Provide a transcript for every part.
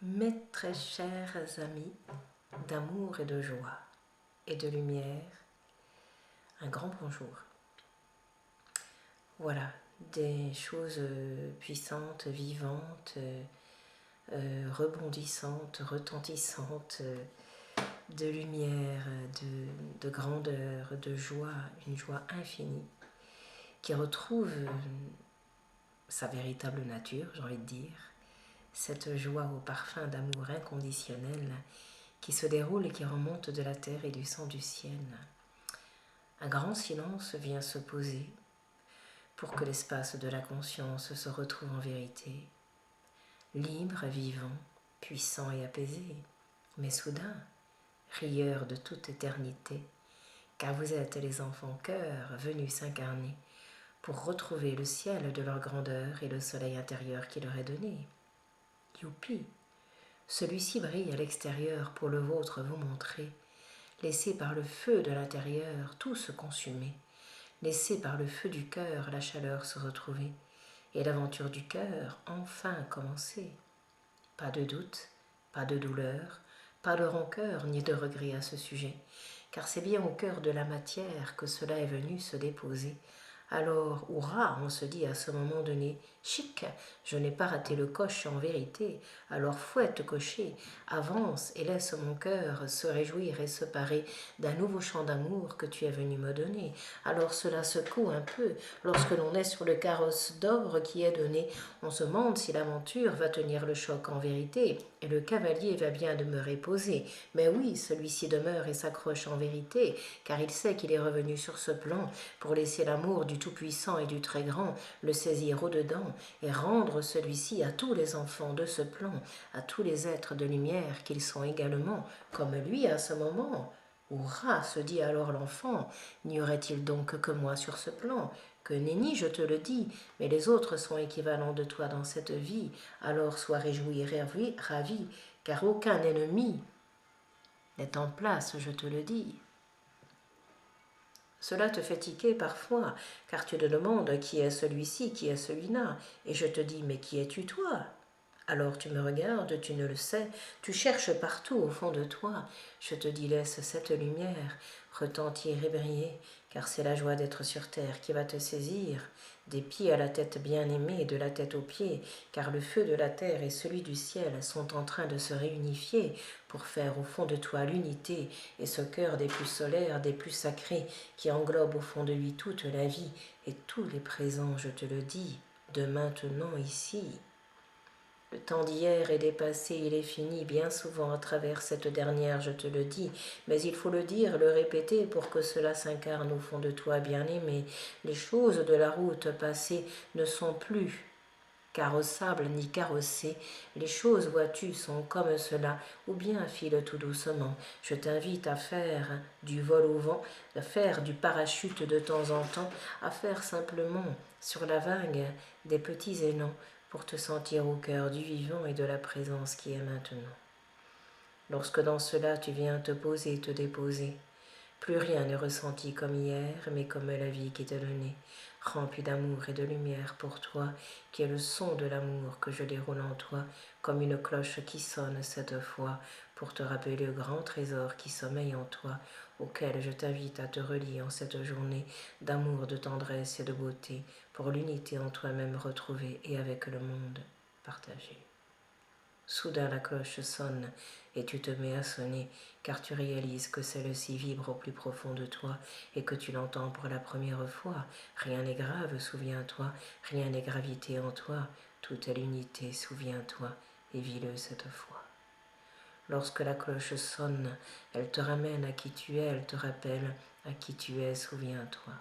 Mes très chers amis d'amour et de joie et de lumière, un grand bonjour. Voilà, des choses puissantes, vivantes, rebondissantes, retentissantes, de lumière, de grandeur, de joie, une joie infinie, qui retrouve sa véritable nature, j'ai envie de dire, cette joie au parfum d'amour inconditionnel qui se déroule et qui remonte de la terre et du sang du ciel. Un grand silence vient se poser pour que l'espace de la conscience se retrouve en vérité, libre, vivant, puissant et apaisé, mais soudain, rieur de toute éternité, car vous êtes les enfants cœurs venus s'incarner pour retrouver le ciel de leur grandeur et le soleil intérieur qui leur est donné. Youpi! Celui-ci brille à l'extérieur pour le vôtre vous montrer. Laissez par le feu de l'intérieur tout se consumer. Laissez par le feu du cœur la chaleur se retrouver. Et l'aventure du cœur enfin commencer. Pas de doute, pas de douleur, pas de rancœur ni de regret à ce sujet. Car c'est bien au cœur de la matière que cela est venu se déposer. Alors, hurrah, on se dit à ce moment donné, chic, je n'ai pas raté le coche en vérité, alors fouette cocher, avance et laisse mon cœur se réjouir et se parer d'un nouveau chant d'amour que tu es venu me donner. Alors cela secoue un peu, lorsque l'on est sur le carrosse d'or qui est donné, on se demande si l'aventure va tenir le choc en vérité, et le cavalier va bien demeurer posé. Mais oui, celui-ci demeure et s'accroche en vérité, car il sait qu'il est revenu sur ce plan pour laisser l'amour du Tout-Puissant et du Très-Grand le saisir au-dedans et rendre celui-ci à tous les enfants de ce plan, à tous les êtres de lumière qu'ils sont également, comme lui à ce moment. Hurrah, se dit alors l'enfant, n'y aurait-il donc que moi sur ce plan? Que nenni, je te le dis, mais les autres sont équivalents de toi dans cette vie, alors sois réjoui et ravi, car aucun ennemi n'est en place, je te le dis. Cela te fait tiquer parfois, car tu te demandes qui est celui-ci, qui est celui-là, et je te dis, mais qui es-tu toi? Alors tu me regardes, tu ne le sais, tu cherches partout au fond de toi. Je te dis, laisse cette lumière retentir et briller, car c'est la joie d'être sur terre qui va te saisir, des pieds à la tête bien-aimée, de la tête aux pieds, car le feu de la terre et celui du ciel sont en train de se réunifier pour faire au fond de toi l'unité et ce cœur des plus solaires, des plus sacrés, qui englobe au fond de lui toute la vie et tous les présents, je te le dis, de maintenant ici. Le temps d'hier est dépassé, il est fini bien souvent à travers cette dernière, je te le dis, mais il faut le dire, le répéter pour que cela s'incarne au fond de toi, bien-aimé. Les choses de la route passée ne sont plus carrossables ni carrossées. Les choses, vois-tu, sont comme cela, ou bien file tout doucement. Je t'invite à faire du vol au vent, à faire du parachute de temps en temps, à faire simplement sur la vague des petits élans, pour te sentir au cœur du vivant et de la présence qui est maintenant. Lorsque dans cela tu viens te poser, te déposer, plus rien n'est ressenti comme hier, mais comme la vie qui t'est donnée, remplie d'amour et de lumière pour toi, qui est le son de l'amour que je déroule en toi, comme une cloche qui sonne cette fois, pour te rappeler le grand trésor qui sommeille en toi, auquel je t'invite à te relier en cette journée d'amour, de tendresse et de beauté, pour l'unité en toi-même retrouvée et avec le monde partagée. Soudain la cloche sonne et tu te mets à sonner, car tu réalises que celle-ci vibre au plus profond de toi et que tu l'entends pour la première fois. Rien n'est grave, souviens-toi, rien n'est gravité en toi, tout est l'unité, souviens-toi, et vis-le cette fois. Lorsque la cloche sonne, elle te ramène à qui tu es, elle te rappelle à qui tu es, souviens-toi.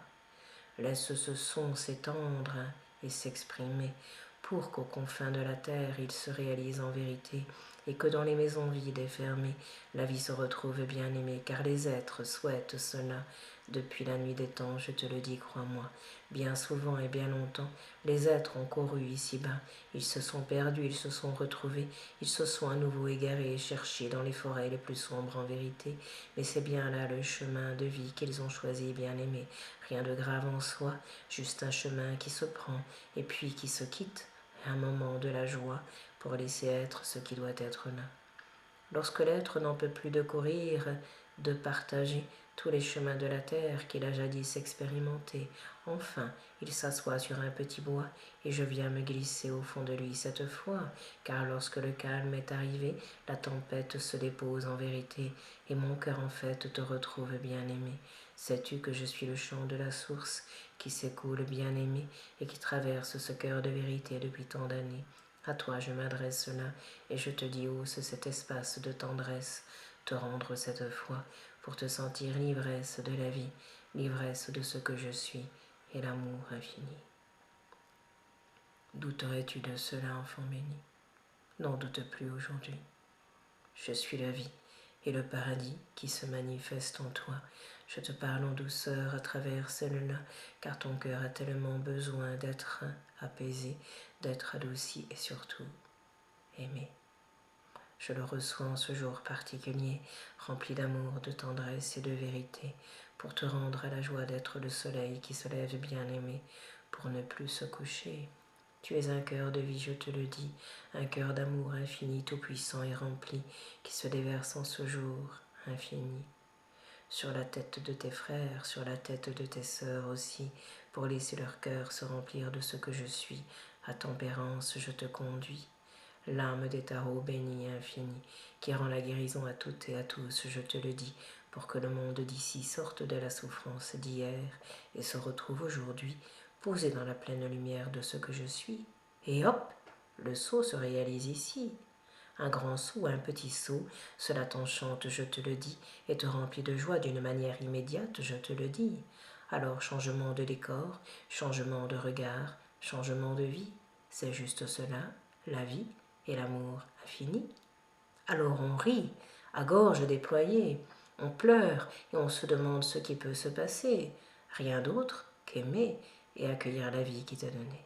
Laisse ce son s'étendre et s'exprimer pour qu'aux confins de la terre il se réalise en vérité et que dans les maisons vides et fermées la vie se retrouve bien aimée, car les êtres souhaitent cela depuis la nuit des temps, je te le dis, crois-moi. Bien souvent et bien longtemps, les êtres ont couru ici-bas, ils se sont perdus, ils se sont retrouvés, ils se sont à nouveau égarés et cherchés dans les forêts les plus sombres en vérité, mais c'est bien là le chemin de vie qu'ils ont choisi, bien aimé. Rien de grave en soi, juste un chemin qui se prend et puis qui se quitte. un moment de la joie pour laisser être ce qui doit être là. Lorsque l'être n'en peut plus de courir, de partager tous les chemins de la terre qu'il a jadis expérimentés, enfin il s'assoit sur un petit bois et je viens me glisser au fond de lui cette fois, car lorsque le calme est arrivé, la tempête se dépose en vérité et mon cœur en fait te retrouve bien-aimé. Sais-tu que je suis le chant de la source qui s'écoule bien-aimé et qui traverse ce cœur de vérité depuis tant d'années? À toi je m'adresse là, et je te dis hausse cet espace de tendresse, te rendre cette foi, pour te sentir l'ivresse de la vie, l'ivresse de ce que je suis, et l'amour infini. Douterais-tu de cela, enfant béni? N'en doute plus aujourd'hui. Je suis la vie et le paradis qui se manifeste en toi. Je te parle en douceur à travers celle-là, car ton cœur a tellement besoin d'être apaisé, d'être adouci et surtout aimé. Je le reçois en ce jour particulier, rempli d'amour, de tendresse et de vérité, pour te rendre à la joie d'être le soleil qui se lève bien-aimé, pour ne plus se coucher. Tu es un cœur de vie, je te le dis, un cœur d'amour infini, tout-puissant et rempli, qui se déverse en ce jour infini. Sur la tête de tes frères, sur la tête de tes sœurs aussi, pour laisser leur cœur se remplir de ce que je suis, à tempérance je te conduis. L'âme des tarots bénie et infinie, qui rend la guérison à toutes et à tous, je te le dis, pour que le monde d'ici sorte de la souffrance d'hier et se retrouve aujourd'hui, posé dans la pleine lumière de ce que je suis. Et hop, le saut se réalise ici. Un grand saut, un petit saut, cela t'enchante, je te le dis, et te remplit de joie d'une manière immédiate, je te le dis. Alors changement de décor, changement de regard, changement de vie, c'est juste cela, la vie et l'amour infini. Alors on rit, à gorge déployée, on pleure et on se demande ce qui peut se passer. Rien d'autre qu'aimer et accueillir la vie qui t'est donnée.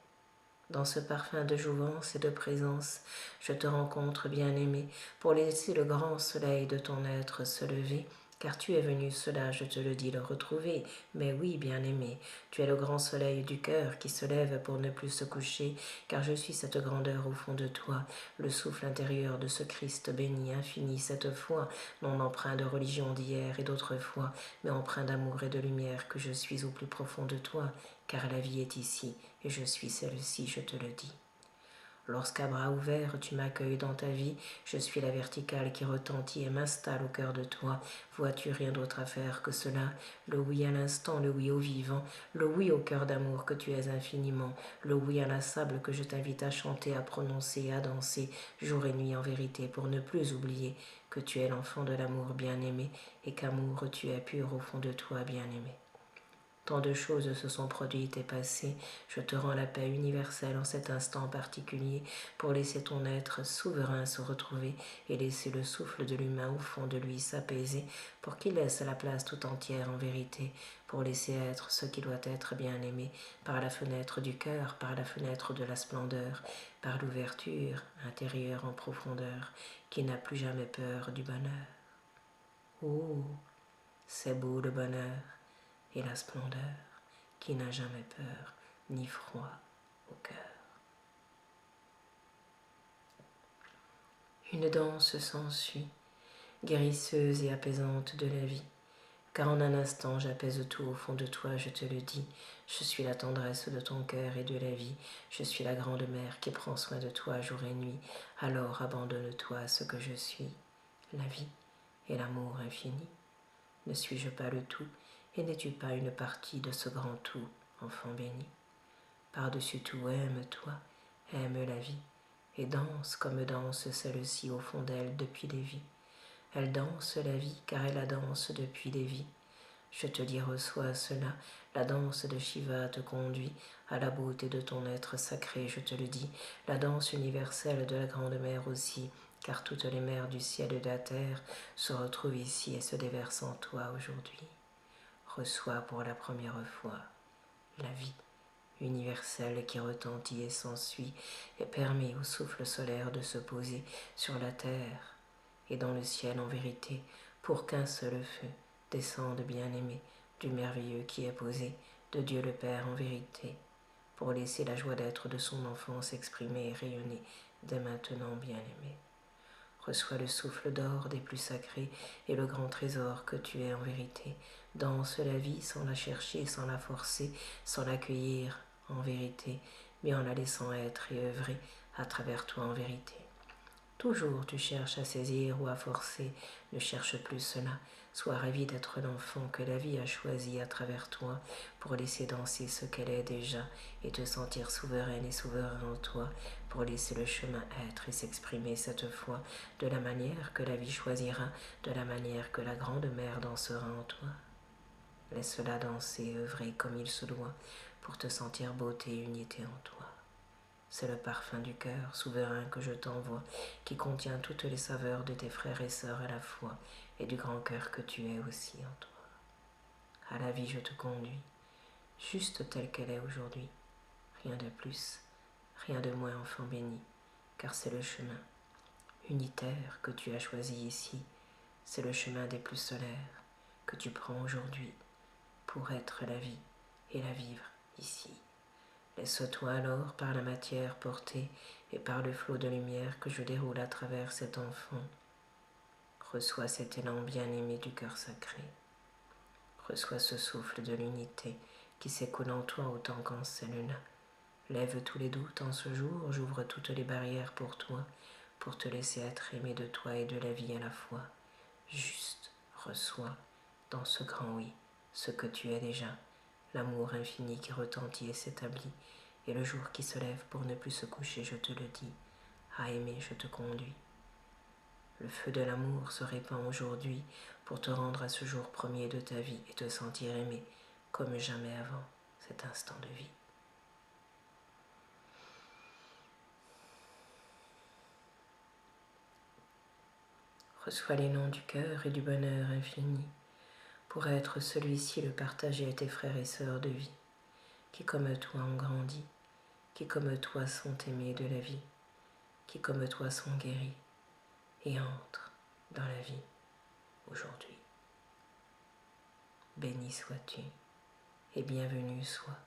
Dans ce parfum de jouvence et de présence, je te rencontre bien-aimé pour laisser le grand soleil de ton être se lever, car tu es venu cela, je te le dis, le retrouver. Mais oui, bien-aimé, tu es le grand soleil du cœur qui se lève pour ne plus se coucher, car je suis cette grandeur au fond de toi, le souffle intérieur de ce Christ béni, infini, cette foi, non empreint de religion d'hier et d'autrefois, mais empreint d'amour et de lumière que je suis au plus profond de toi, car la vie est ici, et je suis celle-ci, je te le dis. Lorsqu'à bras ouverts tu m'accueilles dans ta vie, je suis la verticale qui retentit et m'installe au cœur de toi. Vois-tu rien d'autre à faire que cela? Le oui à l'instant, le oui au vivant, le oui au cœur d'amour que tu es infiniment, le oui inlassable que je t'invite à chanter, à prononcer et à danser, jour et nuit en vérité, pour ne plus oublier que tu es l'enfant de l'amour bien-aimé, et qu'amour tu es pur au fond de toi bien-aimé. Tant de choses se sont produites et passées, je te rends la paix universelle en cet instant particulier pour laisser ton être souverain se retrouver et laisser le souffle de l'humain au fond de lui s'apaiser pour qu'il laisse la place tout entière en vérité, pour laisser être ce qui doit être bien aimé par la fenêtre du cœur, par la fenêtre de la splendeur, par l'ouverture intérieure en profondeur qui n'a plus jamais peur du bonheur. Oh, c'est beau le bonheur et la splendeur qui n'a jamais peur ni froid au cœur. Une danse s'ensuit, guérisseuse et apaisante de la vie, car en un instant j'apaise tout au fond de toi, je te le dis, je suis la tendresse de ton cœur et de la vie, je suis la grande mère qui prend soin de toi jour et nuit, alors abandonne-toi à ce que je suis, la vie et l'amour infini. Ne suis-je pas le tout, et n'es-tu pas une partie de ce grand tout, enfant béni? Par-dessus tout, aime-toi, aime la vie, et danse comme danse celle-ci au fond d'elle depuis des vies. Elle danse la vie, car elle la danse depuis des vies. Je te dis, reçois cela, la danse de Shiva te conduit à la beauté de ton être sacré, je te le dis, la danse universelle de la grande mère aussi, car toutes les mères du ciel et de la terre se retrouvent ici et se déversent en toi aujourd'hui. Reçois pour la première fois la vie universelle qui retentit et s'ensuit et permet au souffle solaire de se poser sur la terre et dans le ciel en vérité, pour qu'un seul feu descende bien-aimé du merveilleux qui est posé de Dieu le Père en vérité. pour laisser la joie d'être de son enfant s'exprimer et rayonner dès maintenant, bien-aimé. Reçois le souffle d'or des plus sacrés et le grand trésor que tu es en vérité. Danse la vie sans la chercher, sans la forcer, sans l'accueillir en vérité, mais en la laissant être et œuvrer à travers toi en vérité. Toujours tu cherches à saisir ou à forcer, ne cherche plus cela. Sois ravi d'être l'enfant que la vie a choisi à travers toi pour laisser danser ce qu'elle est déjà et te sentir souveraine et souverain en toi pour laisser le chemin être et s'exprimer cette fois de la manière que la vie choisira, de la manière que la grande mère dansera en toi. Laisse-la danser et œuvrer comme il se doit pour te sentir beauté et unité en toi. C'est le parfum du cœur souverain que je t'envoie, qui contient toutes les saveurs de tes frères et sœurs à la fois, et du grand cœur que tu es aussi en toi. À la vie je te conduis, juste telle qu'elle est aujourd'hui, rien de plus, rien de moins, enfant béni, car c'est le chemin unitaire que tu as choisi ici, c'est le chemin des plus solaires que tu prends aujourd'hui pour être la vie et la vivre ici. Laisse-toi alors par la matière porter et par le flot de lumière que je déroule à travers cet enfant. Reçois cet élan bien-aimé du cœur sacré. Reçois ce souffle de l'unité qui s'écoule en toi autant qu'en celle-là. Lève tous les doutes en ce jour, j'ouvre toutes les barrières pour toi, pour te laisser être aimé de toi et de la vie à la fois. Juste reçois dans ce grand oui ce que tu es déjà, l'amour infini qui retentit et s'établit, et le jour qui se lève pour ne plus se coucher, je te le dis, à aimer je te conduis. Le feu de l'amour se répand aujourd'hui pour te rendre à ce jour premier de ta vie et te sentir aimé comme jamais avant cet instant de vie. Reçois les noms du cœur et du bonheur infini pour être celui-ci le partager à tes frères et sœurs de vie, qui comme toi ont grandi, qui comme toi sont aimés de la vie, qui comme toi sont guéris et entrent dans la vie aujourd'hui. Béni sois-tu et bienvenue sois,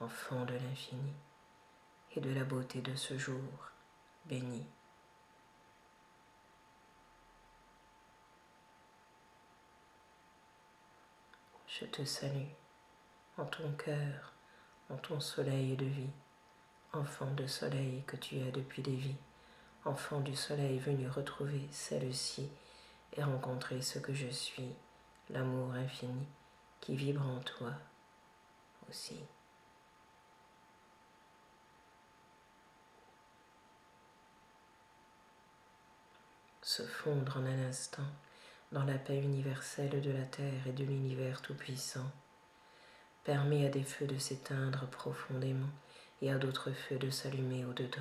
enfant de l'infini et de la beauté de ce jour béni. Je te salue en ton cœur, en ton soleil de vie, enfant de soleil que tu es depuis des vies, enfant du soleil venu retrouver celle-ci et rencontrer ce que je suis, l'amour infini qui vibre en toi aussi. Se fondre en un instant dans la paix universelle de la terre et de l'univers tout-puissant permet à des feux de s'éteindre profondément et à d'autres feux de s'allumer au-dedans.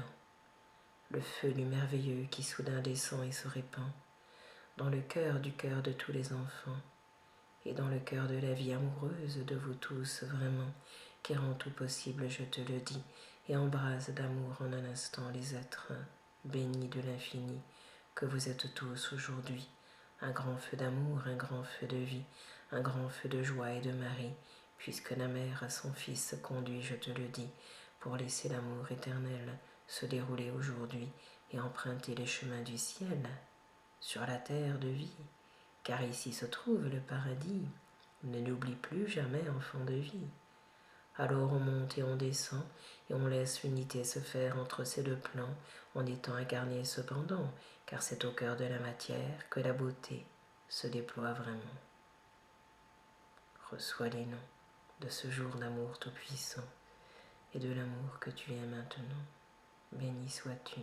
Le feu du merveilleux qui soudain descend et se répand dans le cœur du cœur de tous les enfants et dans le cœur de la vie amoureuse de vous tous vraiment, qui rend tout possible, je te le dis, et embrase d'amour en un instant les êtres bénis de l'infini que vous êtes tous aujourd'hui. Un grand feu d'amour, un grand feu de vie, un grand feu de joie et de Marie, puisque la mère à son fils conduit, je te le dis, pour laisser l'amour éternel se dérouler aujourd'hui et emprunter les chemins du ciel sur la terre de vie, car ici se trouve le paradis. Ne l'oublie plus jamais, enfant de vie. Alors on monte et on descend, et on laisse l'unité se faire entre ces deux plans, en étant incarné cependant, car c'est au cœur de la matière que la beauté se déploie vraiment. Reçois les noms de ce jour d'amour tout-puissant et de l'amour que tu es maintenant. Béni sois-tu,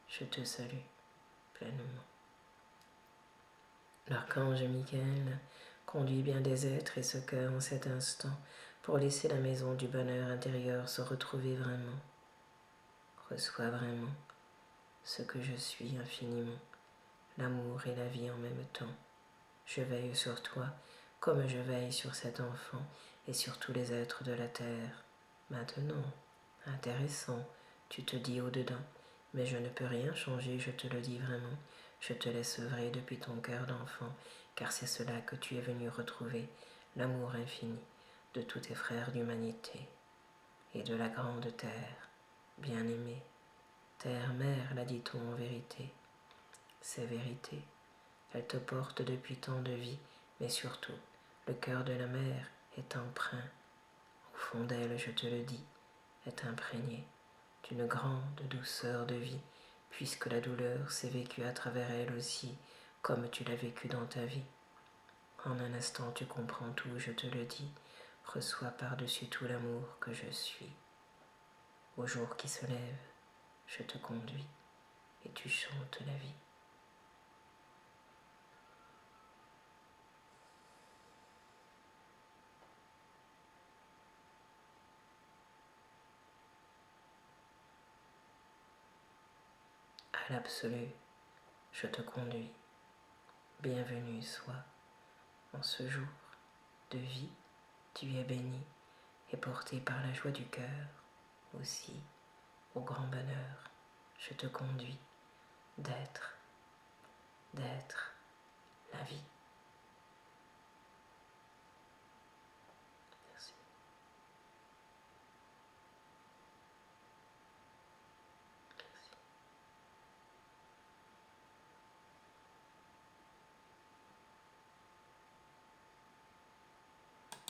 je te salue pleinement. L'archange Michael conduit bien des êtres et ce cœur en cet instant pour laisser la maison du bonheur intérieur se retrouver vraiment. Reçois vraiment ce que je suis infiniment, l'amour et la vie en même temps. Je veille sur toi comme je veille sur cet enfant et sur tous les êtres de la terre. Maintenant, intéressant, tu te dis au-dedans, mais je ne peux rien changer, je te le dis vraiment. Je te laisse œuvrer depuis ton cœur d'enfant, car c'est cela que tu es venu retrouver, l'amour infini de tous tes frères d'humanité. et de la grande terre, bien-aimée. Terre-mère, la dit-on en vérité. C'est vérité. Elle te porte depuis tant de vie, mais surtout, le cœur de la mer est empreint. Au fond d'elle, je te le dis, est imprégné d'une grande douceur de vie, puisque la douleur s'est vécue à travers elle aussi, comme tu l'as vécue dans ta vie. En un instant, tu comprends tout, je te le dis. Reçois par-dessus tout l'amour que je suis. Au jour qui se lève, je te conduis et tu chantes la vie. À l'absolu, je te conduis. Bienvenue sois. En ce jour de vie, tu es béni et porté par la joie du cœur. Aussi, au grand bonheur, je te conduis d'être la vie.